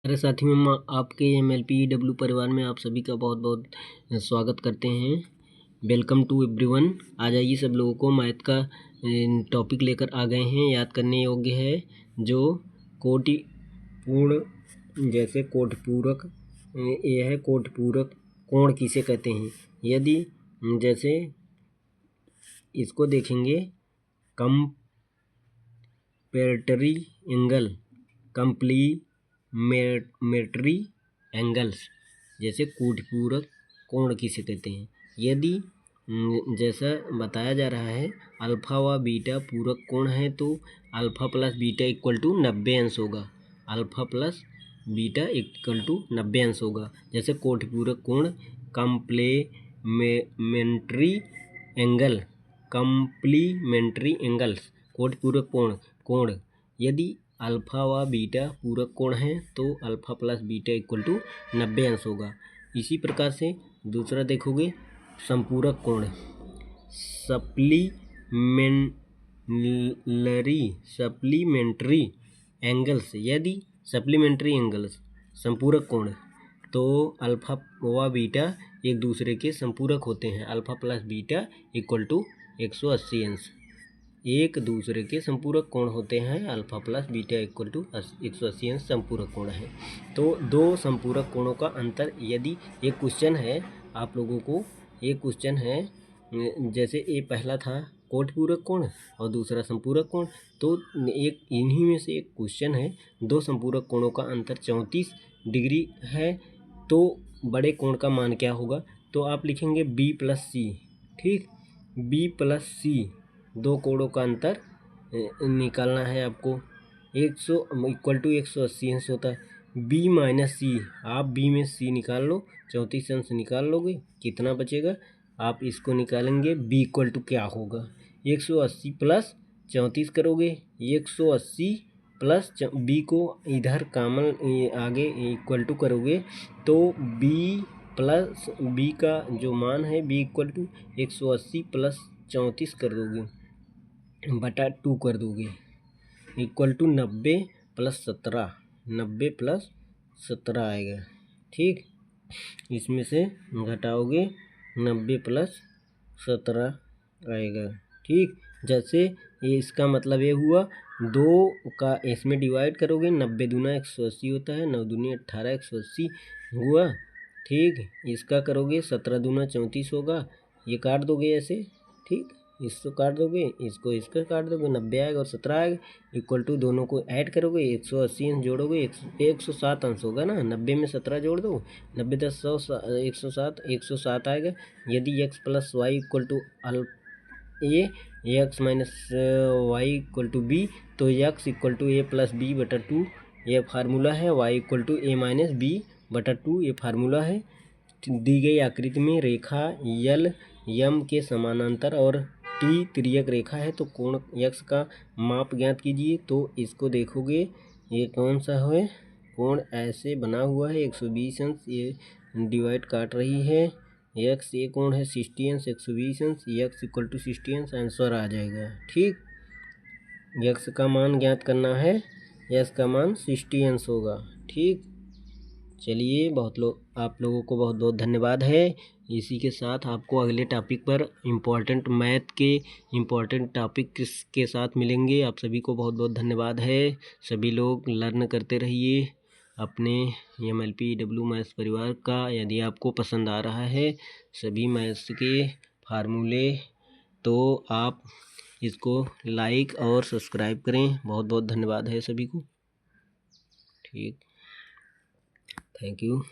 अरे साथियों, हम आपके MLPW परिवार में आप सभी का बहुत बहुत स्वागत करते हैं। Welcome to everyone. आ जाइए, सब लोगों को मैथ का टॉपिक लेकर आ गए हैं। याद करने योग्य है, जो कोटिपूर्ण, जैसे कोटपूरक, यह है कोटपूरक कोण किसे कहते हैं। यदि जैसे इसको देखेंगे, कंपैरेटरी एंगल, कंप्लीमेंट्री एंगल्स, जैसे कोटिपूरक कोण किसे कहते हैं। यदि जैसा बताया जा रहा है, अल्फा व बीटा पूरक कोण है तो alpha plus beta equal to 90 अंश होगा। Alpha plus beta equal to 90 अंश होगा। जैसे कोटिपूरक कोण, कंप्लीमेंट्री एंगल, कंप्लीमेंट्री एंगल्स, कोटिपूरक कोण यदि अल्फा व बीटा पूरक कोण है तो alpha plus beta equal to 90 अंश होगा। इसी प्रकार से दूसरा देखोगे, संपूरक कोण, सप्लीमेंट्री एंगल्स। यदि सप्लीमेंट्री एंगल्स संपूरक कोण, तो अल्फा व बीटा एक दूसरे के संपूरक होते हैं। Alpha plus beta equal to 180 अंश एक दूसरे के संपूरक कोण होते हैं। Alpha plus beta equal to 180 अंश संपूरक कोण है। तो दो संपूरक कोणों का अंतर, यदि एक क्वेश्चन है आप लोगों को, एक क्वेश्चन है जैसे ये पहला था कोटिपूरक कोण और दूसरा संपूरक कोण, तो एक इन्हीं में से एक क्वेश्चन है, दो संपूरक कोणों का अंतर 34 डिग्री है, तो बड़े कोण का मान क्या होगा। तो आप लिखेंगे B प्लस सी। ठीक, B प्लस सी, दो कोणों का अंतर निकालना है आपको। 100 इक्वल टू 180 अंश होता है। B माइनस सी, आप B में C निकाल लो, 34 अंश निकाल लोगे, कितना बचेगा आप इसको निकालेंगे। B इक्वल टू क्या होगा, 180 प्लस 34 करोगे, 180 प्लस B को इधर कामन आगे इक्वल टू करोगे, तो B प्लस B का जो मान है, B इक्वल टू 180 प्लस 34 कर दोगे, बटा 2 कर दोगे, इक्वल टू 90 प्लस 17, 90 प्लस 17 आएगा। ठीक, इसमें से घटाओगे 90 प्लस 17 आएगा। ठीक, जैसे ये इसका मतलब ये हुआ, दो का इसमें डिवाइड करोगे, 90 दूना 180 होता है, 9 दूनी 18, 180 हुआ। ठीक, इसका करोगे 17 दूना 34 होगा, ये काट दोगे ऐसे। ठीक, इसको काट दोगे, इसको इसका काट दोगे, 90 आएगा और 17 आएगा, इक्वल टू दोनों को ऐड करोगे, 180 अंश जोड़ोगे, 107 अंश होगा ना। 90 में 17 जोड़ दो, 90 10 100, 107 आएगा। यदि x plus Y equal to A, X minus Y equal to B, तो x equal to A plus B बटा 2 ये फार्मूला है। y equal to A minus B बटा 2 ये फार्मूला है। दी गई आकृति में रेखा यल यम के समानांतर और टी तिर्यक रेखा है, तो कोण x का माप ज्ञात कीजिए। तो इसको देखोगे, ये कौन सा है कोण, ऐसे बना हुआ है 120 अंश, ये डिवाइड काट रही है, x ये कोण है 60 अंश, 120 अंश, x इक्वल टू 60 अंश, आंसर आ जाएगा। ठीक, x का मान ज्ञात करना है, x का मान 60 अंश होगा। ठीक, चलिए, आप लोगों को बहुत बहुत धन्यवाद है। इसी के साथ आपको अगले टॉपिक पर इम्पोर्टेंट मैथ के इम्पोर्टेंट टॉपिक के साथ मिलेंगे। आप सभी को बहुत बहुत धन्यवाद है। सभी लोग लर्न करते रहिए अपने MLPW मैथ्स परिवार का। यदि आपको पसंद आ रहा है सभी मैथ्स के फार्मूले, तो आप इसको लाइक और सब्सक्राइब करें। बहुत बहुत धन्यवाद है सभी को। ठीक, थैंक यू।